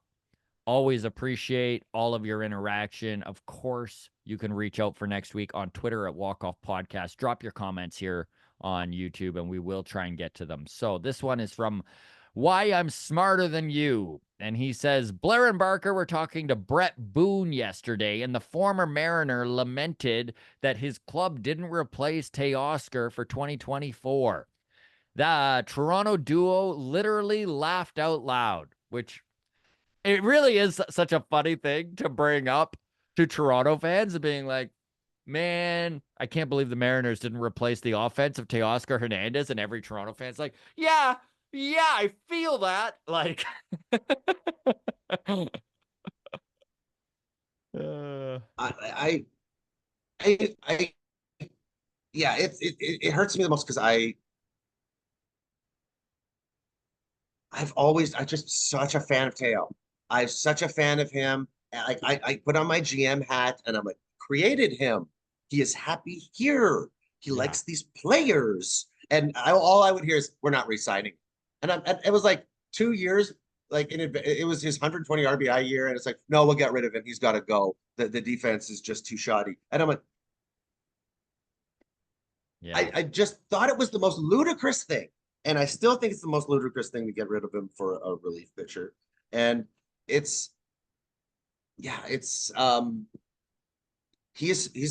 Always appreciate all of your interaction. Of course, you can reach out for next week on Twitter at Walk Off Podcast. Drop your comments here on YouTube and we will try and get to them. So this one is from Why I'm Smarter Than You. And he says, Blair and Barker were talking to Brett Boone yesterday, and the former Mariner lamented that his club didn't replace Teoscar for 2024. The Toronto duo literally laughed out loud, which it really is such a funny thing to bring up to Toronto fans, being like, man, I can't believe the Mariners didn't replace the offense of Teoscar Hernandez. And every Toronto fan's like, yeah, I feel that. Like, uh, I, I, yeah, it hurts me the most because I just such a fan of Teo. I'm such a fan of him. I put on my GM hat and I'm like, created him. He is happy here. He yeah, likes these players. And all I would hear is, we're not resigning. And it was like 2 years, like it was his 120 RBI year. And it's like, no, we'll get rid of him. He's got to go. The defense is just too shoddy. And I'm like, yeah. I just thought it was the most ludicrous thing. And I still think it's the most ludicrous thing to get rid of him for a relief pitcher. And it's, yeah, he's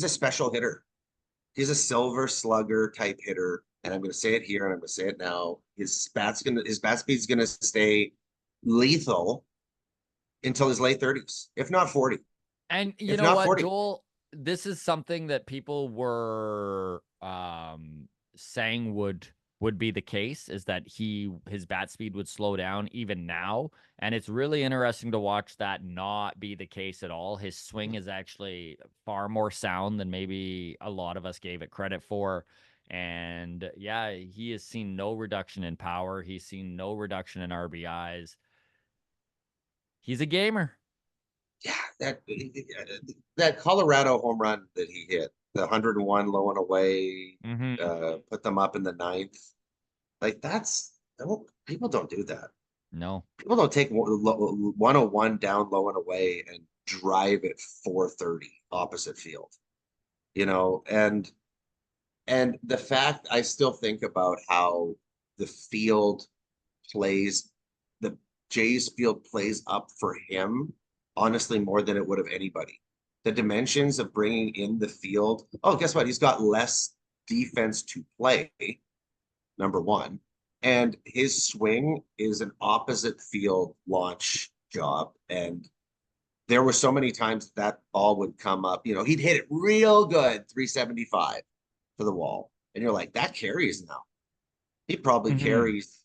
a special hitter. He's a silver slugger type hitter. And I'm going to say it here and I'm going to say it now. His bat speed's going to stay lethal until his late 30s, if not 40. And you If know not what, 40. Joel? This is something that people were saying would be the case, is that his bat speed would slow down even now. And it's really interesting to watch that not be the case at all. His swing is actually far more sound than maybe a lot of us gave it credit for. And yeah, he has seen no reduction in power. He's seen no reduction in RBIs. He's a gamer. Yeah, that Colorado home run that he hit, the 101 low and away, Mm-hmm. put them up in the ninth. Like people don't do that. No. People don't take 101 down low and away and drive it 430 opposite field. And the fact I still think about how the field plays, the Jays field plays up for him, honestly, more than it would have anybody. The dimensions of bringing in the field. Oh, guess what? He's got less defense to play, number one. And his swing is an opposite field launch job. And there were so many times that ball would come up. He'd hit it real good, 375 to the wall. And you're like, that carries now. He probably Mm-hmm. carries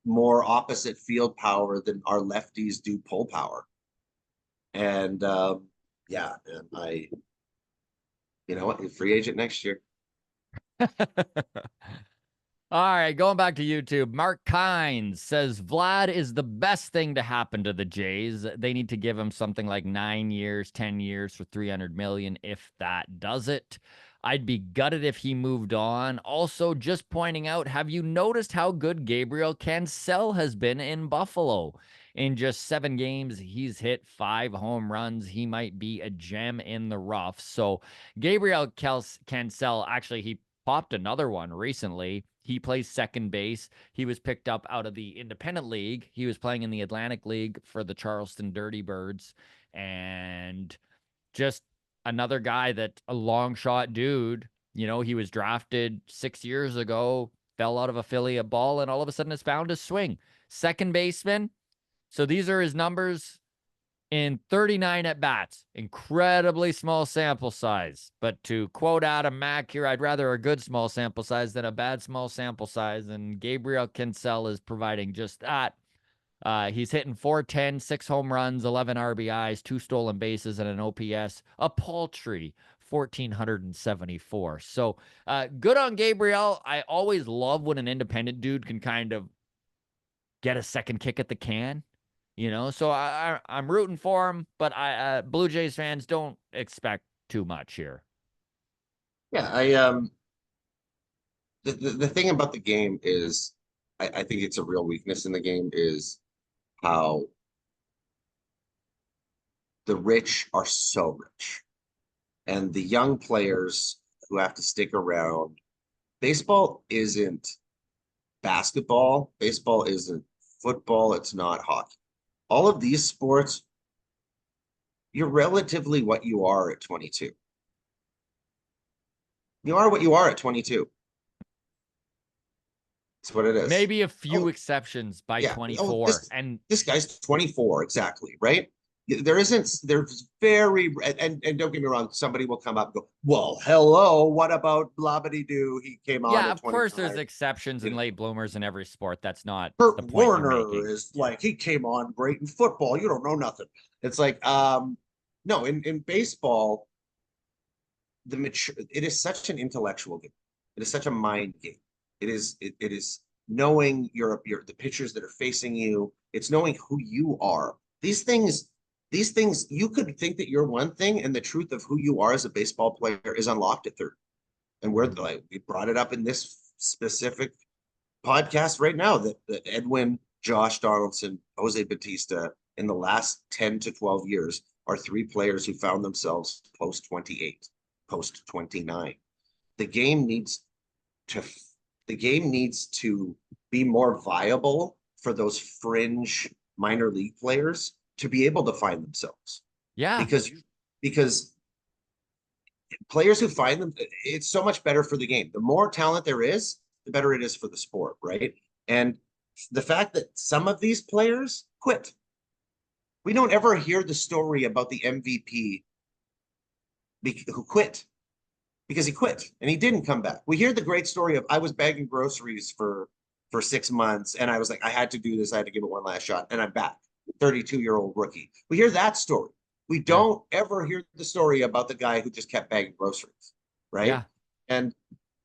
more opposite field power than our lefties do pull power. And yeah, and you know what, free agent next year. All right, going back to YouTube, Mark Kynes says Vlad is the best thing to happen to the Jays. They need to give him something like 9 years, 10 years for 300 million if that does it. I'd be gutted if he moved on. Also, just pointing out, have you noticed how good Gabriel Cancel has been in Buffalo? In just 7 games, he's hit 5 home runs. He might be a gem in the rough. So, Gabriel Cancel, actually, he popped another one recently. He plays second base. He was picked up out of the Independent League. He was playing in the Atlantic League for the Charleston Dirty Birds. And just another guy that a long shot dude. He was drafted 6 years ago, fell out of affiliate ball, and all of a sudden has found his swing. Second baseman. So these are his numbers in 39 at bats. Incredibly small sample size. But to quote Adam Mack here, I'd rather a good small sample size than a bad small sample size. And Gabriel Cancel is providing just that. He's hitting 410, 6 home runs, 11 RBIs, 2 stolen bases, and an OPS, a paltry 1,474. So good on Gabriel. I always love when an independent dude can kind of get a second kick at the can. So I'm rooting for him, but Blue Jays fans don't expect too much here. Yeah, the thing about the game is I think it's a real weakness in the game is how the rich are so rich and the young players who have to stick around. Baseball isn't basketball. Baseball isn't football. It's not hockey. All of these sports, you're relatively what you are at 22. You are what you are at 22. That's what it is. Maybe a few Oh, exceptions by yeah. Oh, 24. this And this guy's 24 exactly, right? There's very and don't get me wrong, somebody will come up and go, well, hello, what about Blabity Doo? He came on yeah, at of course, there's 29. exceptions You and know, late bloomers in every sport. That's not the Kurt point you're Warner making. is like he came on great in football. You don't know nothing. It's like no, in baseball, it is such an intellectual game. It is such a mind game. It is knowing your the pitchers that are facing you. It's knowing who you are. These things you could think that you're one thing, and the truth of who you are as a baseball player is unlocked at third. And we brought it up in this specific podcast right now that Edwin, Josh Donaldson, Jose Batista in the last 10 to 12 years are three players who found themselves post 28, post 29. The game needs to the game needs to be more viable for those fringe minor league players to be able to find themselves Yeah. because players who find them, it's so much better for the game. The more talent there is, the better it is for the sport, right? And the fact that some of these players quit, We don't ever hear the story about the MVP who quit because he quit and he didn't come back. We hear the great story of I was bagging groceries for 6 months and I was like, I had to do this. I had to give it one last shot and I'm back. 32-year-old rookie. We hear that story. We Yeah. don't ever hear the story about the guy who just kept bagging groceries, right? Yeah. And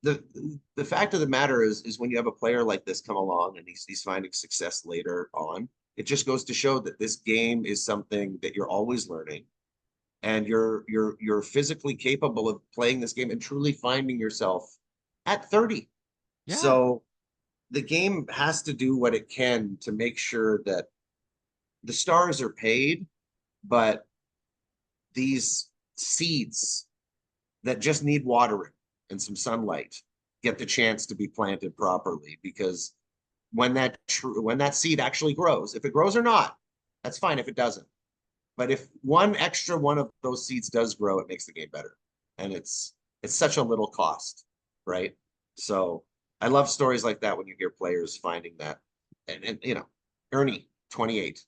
the fact of the matter is when you have a player like this come along and he's finding success later on, it just goes to show that this game is something that you're always learning, and you're physically capable of playing this game and truly finding yourself at 30. Yeah. So the game has to do what it can to make sure that the stars are paid, but these seeds that just need watering and some sunlight get the chance to be planted properly, because when that seed actually grows, if it grows or not, that's fine if it doesn't. But if one extra one of those seeds does grow, it makes the game better. And it's such a little cost, right? So I love stories like that when you hear players finding that. And you know, Ernie, 28,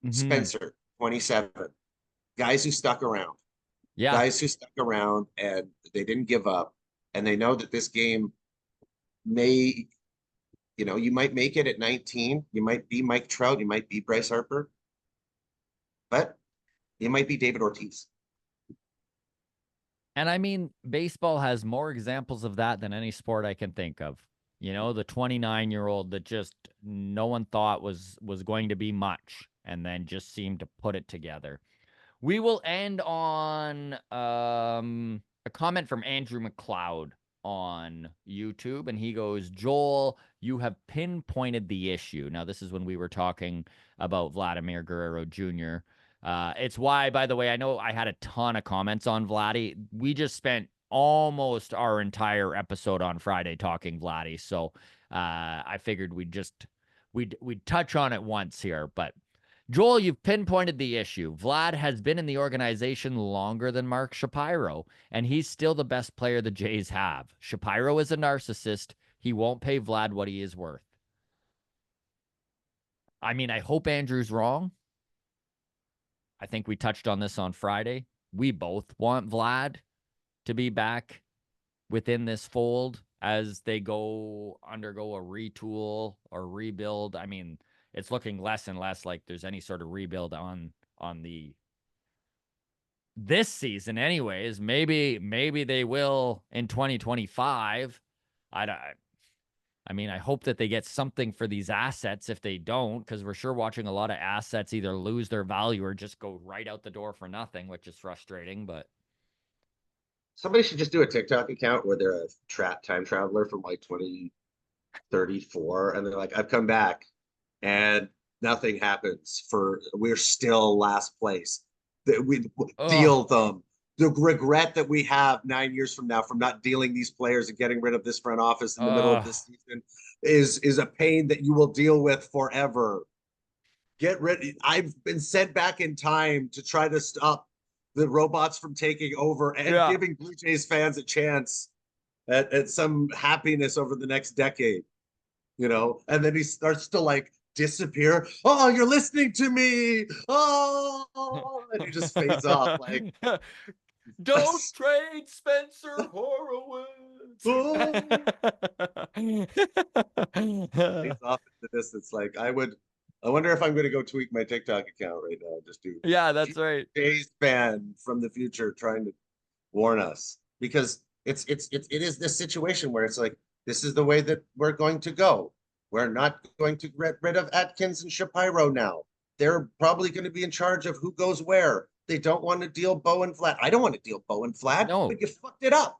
Mm-hmm. Spencer, 27, guys who stuck around, Yeah. guys who stuck around and they didn't give up. And they know that this game may, you know, you might make it at 19. You might be Mike Trout. You might be Bryce Harper, but you might be David Ortiz. And I mean, baseball has more examples of that than any sport I can think of. You know, the 29-year-old that just no one thought was going to be much and then just seemed to put it together. We will end on a comment from Andrew McLeod on YouTube, and he goes, Joel, you have pinpointed the issue. Now, this is when we were talking about Vladimir Guerrero Jr. It's why, by the way, I know I had a ton of comments on Vladdy. We just spent almost our entire episode on Friday talking Vladdy, so I figured we'd touch on it once here, but Joel, you've pinpointed the issue. Vlad has been in the organization longer than Mark Shapiro, and he's still the best player the Jays have. Shapiro is a narcissist. He won't pay Vlad what he is worth. I mean, I hope Andrew's wrong. I think we touched on this on Friday. We both want Vlad to be back within this fold as they undergo a retool or rebuild. I mean, it's looking less and less like there's any sort of rebuild on the this season anyways. Maybe they will in 2025. I mean, I hope that they get something for these assets if they don't, because we're sure watching a lot of assets either lose their value or just go right out the door for nothing, which is frustrating. But Somebody should just do a TikTok account where they're a time traveler from like 2034, and they're like, I've come back and nothing happens we're still last place. That we oh deal them. The regret that we have 9 years from now from not dealing these players and getting rid of this front office in the middle of this season is a pain that you will deal with forever. Get rid. I've been sent back in time to try to stop the robots from taking over and yeah. giving Blue Jays fans a chance at some happiness over the next decade, you know? And then he starts to like disappear. Oh, you're listening to me. Oh, and he just fades off like, Don't trade Spencer Horowitz. oh, fades off in the distance. Like I wonder if I'm going to go tweak my TikTok account right now. Just to Yeah, that's right. Jays fan from the future trying to warn us, because it is this situation where it's like, this is the way that we're going to go. We're not going to get rid of Atkins and Shapiro now. They're probably going to be in charge of who goes where. They don't want to deal Bowen flat. I don't want to deal Bowen flat, No. but you fucked it up.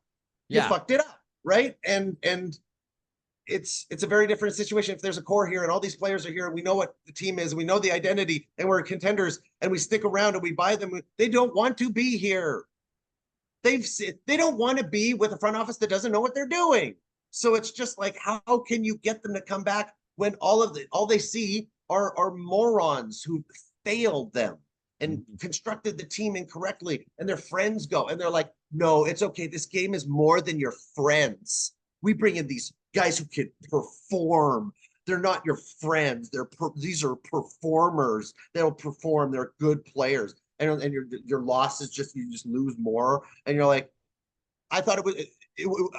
You Yeah. fucked it up, right? And it's a very different situation. If there's a core here and all these players are here and we know what the team is, we know the identity, and we're contenders and we stick around and we buy them, they don't want to be here. They don't want to be with a front office that doesn't know what they're doing. So it's just like, how can you get them to come back when all they see are morons who failed them and constructed the team incorrectly, and their friends go and they're like, no, it's okay. This game is more than your friends. We bring in these guys who can perform They're not your friends. These are performers. They'll perform. They're good players. And your loss is just you just lose more. And you're like, I thought it was.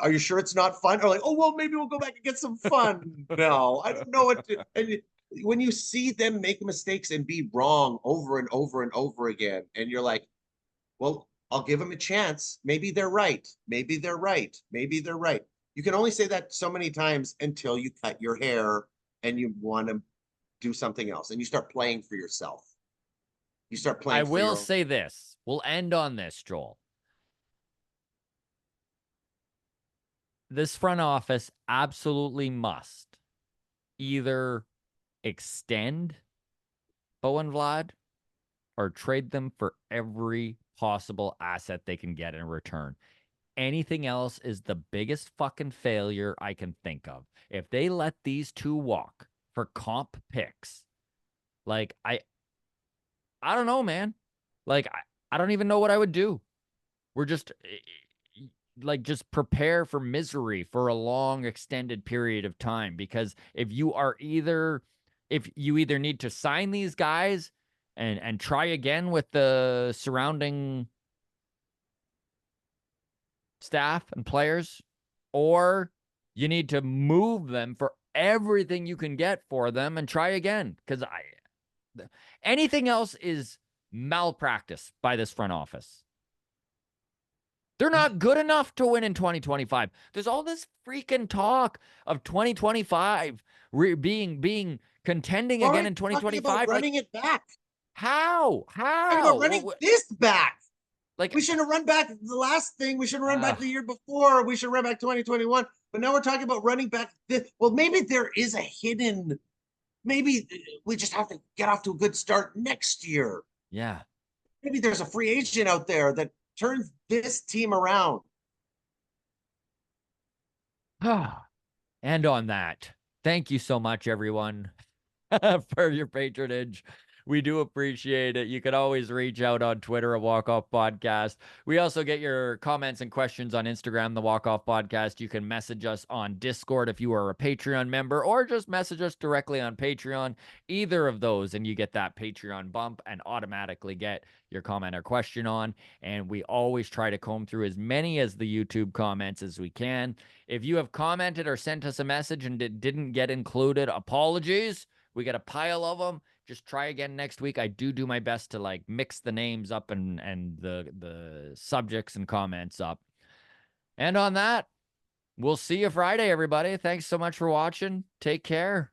Are you sure it's not fun? Or like, oh well, maybe we'll go back and get some fun. No, I don't know what to. And when you see them make mistakes and be wrong over and over and over again, and you're like, well, I'll give them a chance. Maybe they're right. Maybe they're right. Maybe they're right. You can only say that so many times until you cut your hair and you want to do something else and you start playing for yourself. You start I playing for will your own. say this. We'll end on this, Joel. This front office absolutely must either extend Bo and Vlad or trade them for every possible asset they can get in return. Anything else is the biggest fucking failure I can think of. If they let these two walk for comp picks, like I don't know, man. Like I don't even know what I would do. We're just like just prepare for misery for a long extended period of time, because if you either need to sign these guys and try again with the surrounding staff and players, or you need to move them for everything you can get for them and try again, because anything else is malpractice by this front office. They're not good enough to win in 2025. There's all this freaking talk of 2025 being contending again in Talking about 2025. running Like it back. how? Talking about How? running this back. Like We shouldn't have run back the last thing. We should have run back uh, the year before. We should run back 2021. But now we're talking about running back this. Well, maybe there is a hidden. Maybe we just have to get off to a good start next year. yeah. Maybe there's a free agent out there that turns this team around. And on that, thank you so much, everyone, for your patronage. We do appreciate it. You can always reach out on Twitter at Walk Off Podcast. We also get your comments and questions on Instagram, the Walk Off Podcast. You can message us on Discord if you are a Patreon member, or just message us directly on Patreon. Either of those, and you get that Patreon bump and automatically get your comment or question on. And we always try to comb through as many as the YouTube comments as we can. If you have commented or sent us a message and it didn't get included, apologies. We got a pile of them. Just try again next week. I do my best to like mix the names up and the subjects and comments up. And on that, we'll see you Friday, everybody. Thanks so much for watching. Take care.